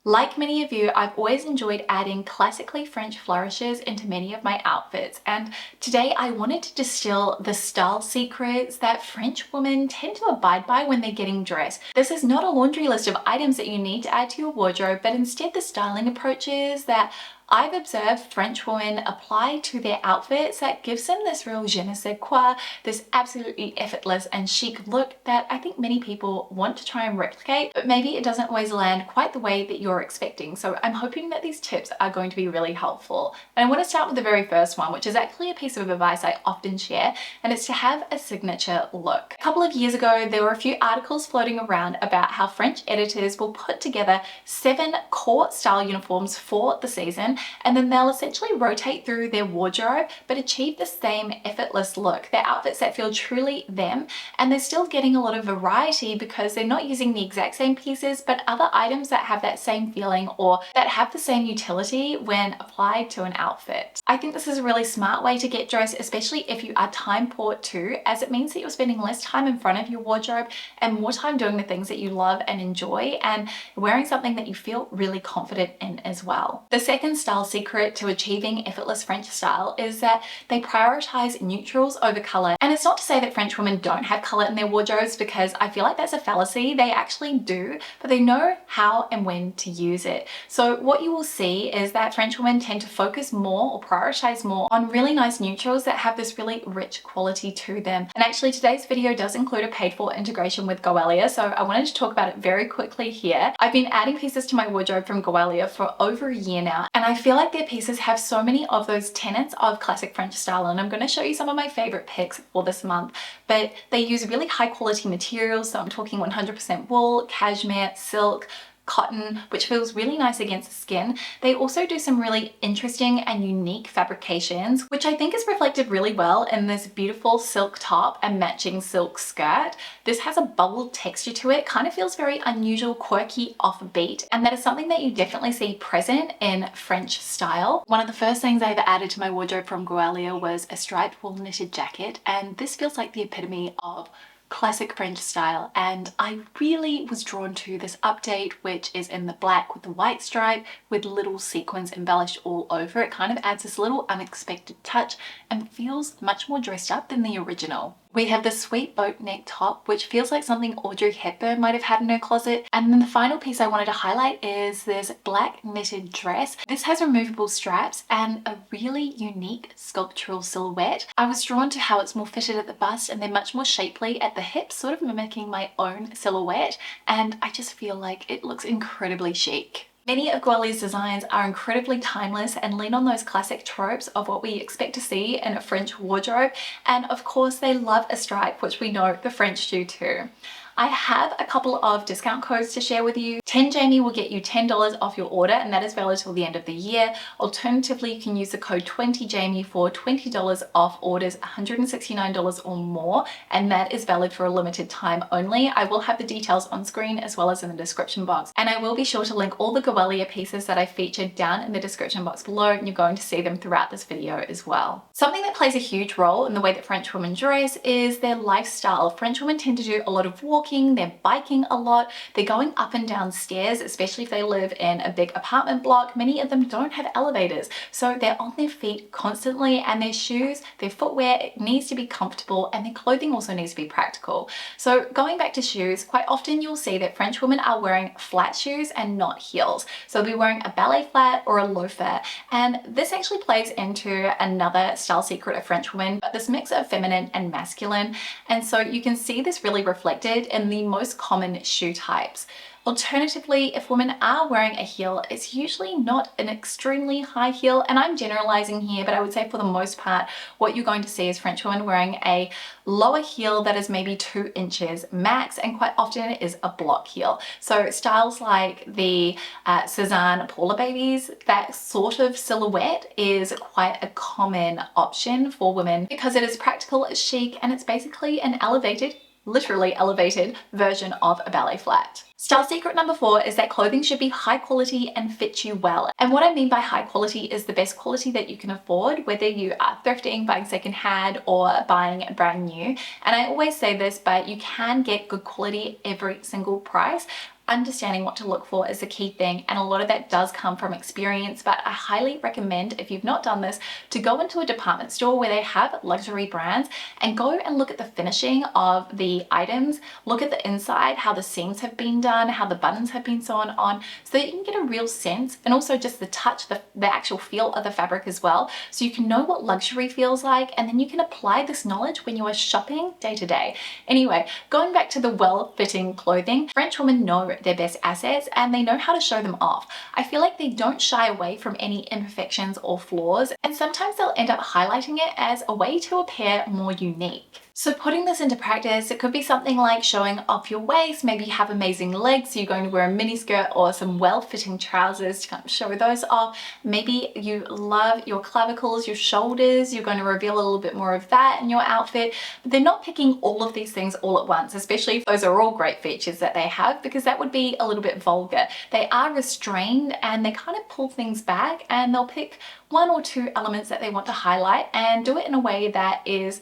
Like many of you, I've always enjoyed adding classically French flourishes into many of my outfits, and today I wanted to distill the style secrets that French women tend to abide by when they're getting dressed. This is not a laundry list of items that you need to add to your wardrobe, but instead the styling approaches that I've observed French women apply to their outfits that gives them this real je ne sais quoi, this absolutely effortless and chic look that I think many people want to try and replicate, but maybe it doesn't always land quite the way that you're expecting. So I'm hoping that these tips are going to be really helpful. And I want to start with the very first one, which is actually a piece of advice I often share, and it's to have a signature look. A couple of years ago, there were a few articles floating around about how French editors will put together 7 core style uniforms for the season, and then they'll essentially rotate through their wardrobe but achieve the same effortless look. They're outfits that feel truly them, and they're still getting a lot of variety because they're not using the exact same pieces but other items that have that same feeling or that have the same utility when applied to an outfit. I think this is a really smart way to get dressed, especially if you are time poor too, as it means that you're spending less time in front of your wardrobe and more time doing the things that you love and enjoy, and wearing something that you feel really confident in as well. The second style secret to achieving effortless French style is that they prioritize neutrals over color. And it's not to say that French women don't have color in their wardrobes, because I feel like that's a fallacy. They actually do, but they know how and when to use it. So what you will see is that French women tend to focus more or prioritize more on really nice neutrals that have this really rich quality to them. And actually today's video does include a paid for integration with Goelia, so I wanted to talk about it very quickly here. I've been adding pieces to my wardrobe from Goelia for over a year now, and I feel like their pieces have so many of those tenets of classic French style, and I'm going to show you some of my favorite picks for this month. But they use really high quality materials, so I'm talking 100% wool, cashmere, silk, cotton, which feels really nice against the skin. They also do some really interesting and unique fabrications, which I think is reflected really well in this beautiful silk top and matching silk skirt. This has a bubbled texture to it, kind of feels very unusual, quirky, offbeat, and that is something that you definitely see present in French style. One of the first things I ever added to my wardrobe from Goelia was a striped wool knitted jacket, and this feels like the epitome of classic French style, and I really was drawn to this update, which is in the black with the white stripe with little sequins embellished all over. It kind of adds this little unexpected touch and feels much more dressed up than the original. We have the sweet boat neck top, which feels like something Audrey Hepburn might have had in her closet. And then the final piece I wanted to highlight is this black knitted dress. This has removable straps and a really unique sculptural silhouette. I was drawn to how it's more fitted at the bust and they're much more shapely at the hips, sort of mimicking my own silhouette. And I just feel like it looks incredibly chic. Many of Goelia's designs are incredibly timeless and lean on those classic tropes of what we expect to see in a French wardrobe, and of course they love a stripe, which we know the French do too. I have a couple of discount codes to share with you. 10 Jamie will get you $10 off your order, and that is valid till the end of the year. Alternatively, you can use the code 20 Jamie for $20 off orders $169 or more, and that is valid for a limited time only. I will have the details on screen as well as in the description box, and I will be sure to link all the Goelia pieces that I featured down in the description box below, and you're going to see them throughout this video as well. Something that plays a huge role in the way that French women dress is their lifestyle. French women tend to do a lot of walking, they're biking a lot, they're going up and down stairs, especially if they live in a big apartment block. Many of them don't have elevators, so they're on their feet constantly, and their shoes, their footwear, it needs to be comfortable, and their clothing also needs to be practical. So going back to shoes, quite often you'll see that French women are wearing flat shoes and not heels. So they'll be wearing a ballet flat or a loafer, and this actually plays into another style secret of French women, but this mix of feminine and masculine, and so you can see this really reflected in the most common shoe types. Alternatively, if women are wearing a heel, it's usually not an extremely high heel, and I'm generalizing here, but I would say for the most part, what you're going to see is French women wearing a lower heel that is maybe 2 inches max, and quite often it is a block heel. So styles like the Cézanne Paula babies, that sort of silhouette is quite a common option for women because it is practical, it's chic, and it's basically an elevated, literally elevated version of a ballet flat. Style secret number 4 is that clothing should be high quality and fit you well. And what I mean by high quality is the best quality that you can afford, whether you are thrifting, buying secondhand, or buying brand new. And I always say this, but you can get good quality every single price. understanding what to look for is the key thing, and a lot of that does come from experience, but I highly recommend, if you've not done this, to go into a department store where they have luxury brands and go and look at the finishing of the items, look at the inside, how the seams have been done, how the buttons have been sewn on, so that you can get a real sense, and also just the touch, the actual feel of the fabric as well, so you can know what luxury feels like, and then you can apply this knowledge when you are shopping day to day. Anyway, going back to the well-fitting clothing, French women know their best assets and they know how to show them off. I feel like they don't shy away from any imperfections or flaws, and sometimes they'll end up highlighting it as a way to appear more unique. So putting this into practice, it could be something like showing off your waist. Maybe you have amazing legs, so you're going to wear a mini skirt or some well-fitting trousers to kind of show those off. Maybe you love your clavicles, your shoulders, you're going to reveal a little bit more of that in your outfit. But they're not picking all of these things all at once, especially if those are all great features that they have, because that would be a little bit vulgar. They are restrained and they kind of pull things back, and they'll pick one or two elements that they want to highlight and do it in a way that is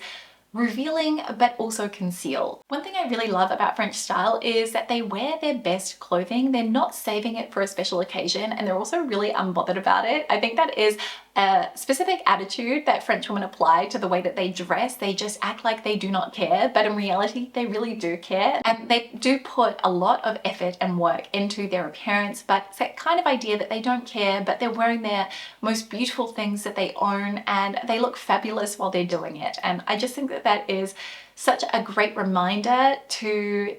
revealing but also concealed. One thing I really love about French style is that they wear their best clothing. They're not saving it for a special occasion, and they're also really unbothered about it. I think that is a specific attitude that French women apply to the way that they dress. They just act like they do not care, but in reality they really do care, and they do put a lot of effort and work into their appearance. But it's that kind of idea that they don't care, but they're wearing their most beautiful things that they own and they look fabulous while they're doing it. And I just think that that is such a great reminder to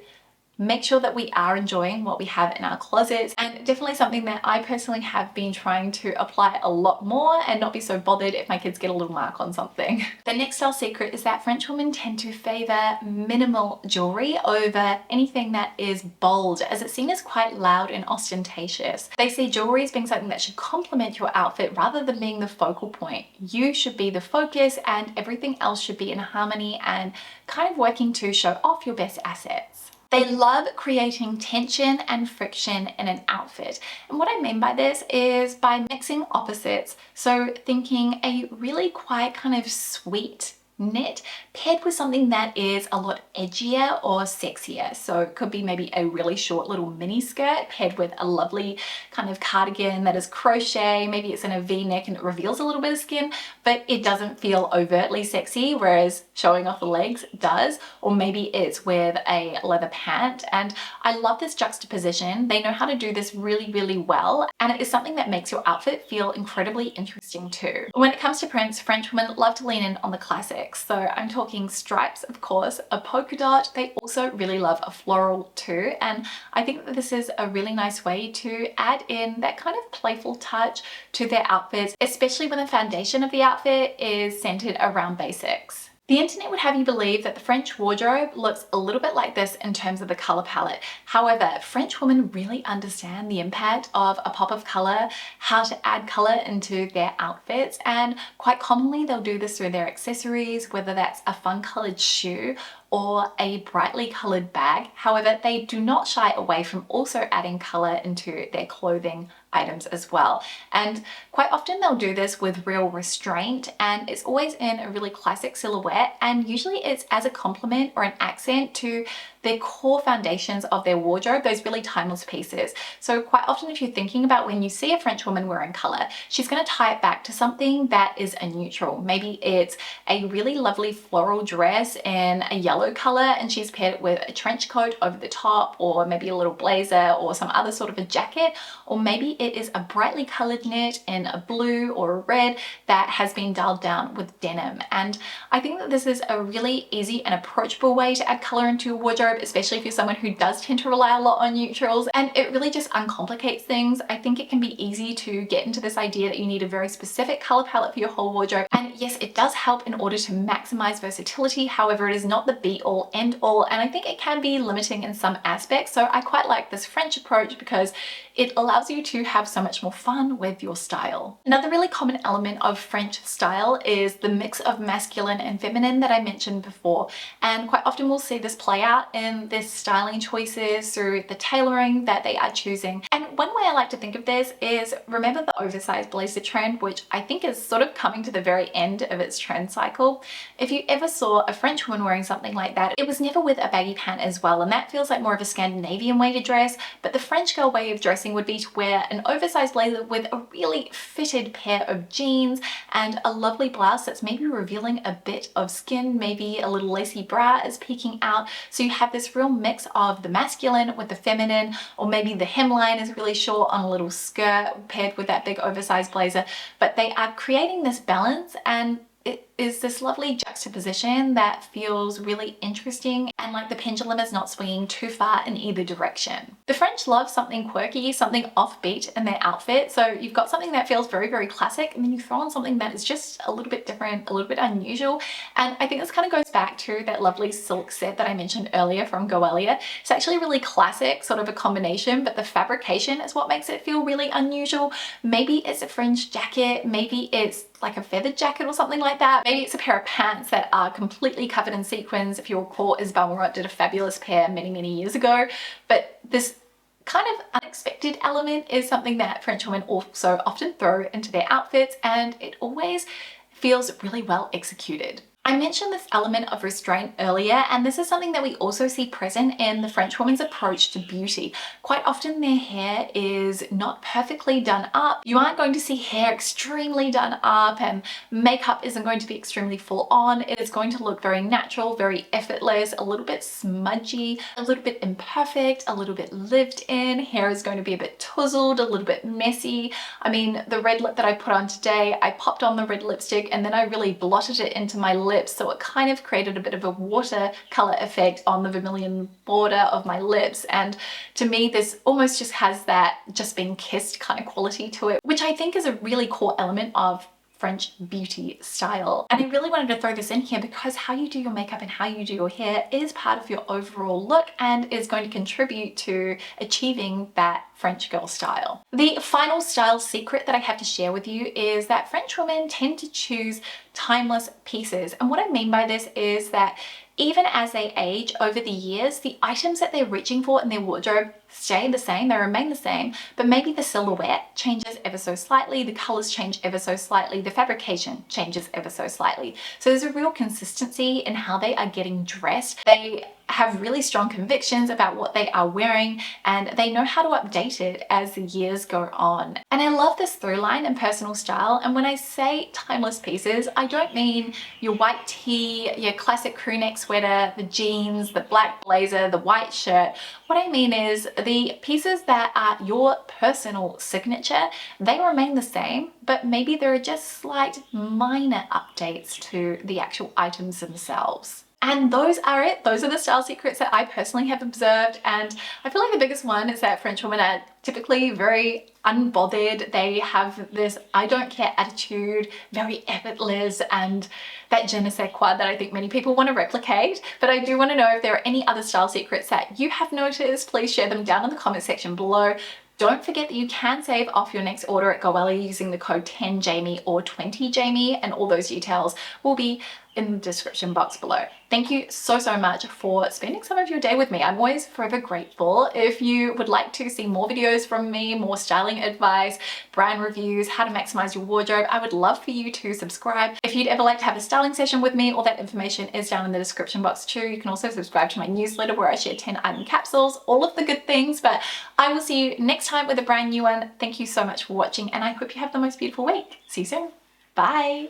make sure that we are enjoying what we have in our closets, and definitely something that I personally have been trying to apply a lot more and not be so bothered if my kids get a little mark on something. The next style secret is that French women tend to favor minimal jewelry over anything that is bold, as it's seen as quite loud and ostentatious. They see jewelry as being something that should complement your outfit rather than being the focal point. You should be the focus and everything else should be in harmony and kind of working to show off your best assets. They love creating tension and friction in an outfit. And what I mean by this is by mixing opposites. So thinking a really quiet kind of sweet knit paired with something that is a lot edgier or sexier. So it could be maybe a really short little mini skirt paired with a lovely kind of cardigan that is crochet. Maybe it's in a V-neck and it reveals a little bit of skin, but it doesn't feel overtly sexy, whereas showing off the legs does. Or maybe it's with a leather pant. And I love this juxtaposition. They know how to do this really, really well. And it is something that makes your outfit feel incredibly interesting too. When it comes to prints, French women love to lean in on the classics. So I'm talking stripes, of course, a polka dot. They also really love a floral too. And I think that this is a really nice way to add in that kind of playful touch to their outfits, especially when the foundation of the outfit is centered around basics. The internet would have you believe that the French wardrobe looks a little bit like this in terms of the color palette. However, French women really understand the impact of a pop of color, how to add color into their outfits, and quite commonly they'll do this through their accessories, whether that's a fun colored shoe or a brightly colored bag. However, they do not shy away from also adding color into their clothing items as well. And quite often they'll do this with real restraint, and it's always in a really classic silhouette, and usually it's as a complement or an accent to their core foundations of their wardrobe, those really timeless pieces. So quite often if you're thinking about when you see a French woman wearing color, she's going to tie it back to something that is a neutral. Maybe it's a really lovely floral dress in a yellow color and she's paired it with a trench coat over the top, or maybe a little blazer or some other sort of a jacket, or maybe it is a brightly colored knit in a blue or a red that has been dialed down with denim. And I think that this is a really easy and approachable way to add color into your wardrobe, especially if you're someone who does tend to rely a lot on neutrals, and it really just uncomplicates things. I think it can be easy to get into this idea that you need a very specific color palette for your whole wardrobe, and yes, it does help in order to maximize versatility. However, it is not the be all end all, and I think it can be limiting in some aspects. So I quite like this French approach because it allows you to have so much more fun with your style. Another really common element of French style is the mix of masculine and feminine that I mentioned before, and quite often we'll see this play out in their styling choices through the tailoring that they are choosing. And one way I like to think of this is, remember the oversized blazer trend, which I think is sort of coming to the very end of its trend cycle? If you ever saw a French woman wearing something like that. It was never with a baggy pant as well, and that feels like more of a Scandinavian way to dress, but the French girl way of dressing would be to wear an oversized blazer with a really fitted pair of jeans and a lovely blouse that's maybe revealing a bit of skin, maybe a little lacy bra is peeking out. So you have this real mix of the masculine with the feminine, or maybe the hemline is really short on a little skirt paired with that big oversized blazer. But they are creating this balance, and it is this lovely juxtaposition that feels really interesting, and like the pendulum is not swinging too far in either direction. The French love something quirky, something offbeat in their outfit. So you've got something that feels very, very classic, and then you throw on something that is just a little bit different, a little bit unusual. And I think this kind of goes back to that lovely silk set that I mentioned earlier from Goelia. It's actually really classic, sort of a combination, but the fabrication is what makes it feel really unusual. Maybe it's a fringe jacket, maybe it's like a feathered jacket or something like that. Maybe it's a pair of pants that are completely covered in sequins. If you recall, Isabel Marot did a fabulous pair many, many years ago. But this kind of unexpected element is something that French women also often throw into their outfits, and it always feels really well executed. I mentioned this element of restraint earlier, and this is something that we also see present in the French woman's approach to beauty. Quite often their hair is not perfectly done up. You aren't going to see hair extremely done up, and makeup isn't going to be extremely full on. It is going to look very natural, very effortless, a little bit smudgy, a little bit imperfect, a little bit lived in. Hair is going to be a bit tousled, a little bit messy. I mean, the red lip that I put on today, I popped on the red lipstick and then I really blotted it into my lips, so it kind of created a bit of a watercolor effect on the vermilion border of my lips. And to me, this almost just has that just being kissed kind of quality to it, which I think is a really core element of French beauty style. And I really wanted to throw this in here because how you do your makeup and how you do your hair is part of your overall look and is going to contribute to achieving that French girl style. The final style secret that I have to share with you is that French women tend to choose timeless pieces. And what I mean by this is that even as they age over the years, the items that they're reaching for in their wardrobe stay the same, they remain the same, but maybe the silhouette changes ever so slightly, the colors change ever so slightly, the fabrication changes ever so slightly. So there's a real consistency in how they are getting dressed. They have really strong convictions about what they are wearing, and they know how to update it as the years go on. And I love this through line in personal style. And when I say timeless pieces, I don't mean your white tee, your classic crew neck sweater, the jeans, the black blazer, the white shirt. What I mean is the pieces that are your personal signature, they remain the same, but maybe there are just slight minor updates to the actual items themselves. And those are it. Those are the style secrets that I personally have observed. And I feel like the biggest one is that French women are typically very unbothered. They have this I don't care attitude, very effortless, and that je ne sais quoi that I think many people want to replicate. But I do want to know if there are any other style secrets that you have noticed. Please share them down in the comment section below. Don't forget that you can save off your next order at Goelia using the code 10Jamie or 20Jamie, and all those details will be in the description box below. Thank you so, so much for spending some of your day with me. I'm always forever grateful. If you would like to see more videos from me, more styling advice, brand reviews, how to maximize your wardrobe, I would love for you to subscribe. If you'd ever like to have a styling session with me, all that information is down in the description box too. You can also subscribe to my newsletter where I share 10 item capsules, all of the good things. But I will see you next time with a brand new one. Thank you so much for watching, and I hope you have the most beautiful week. See you soon. Bye.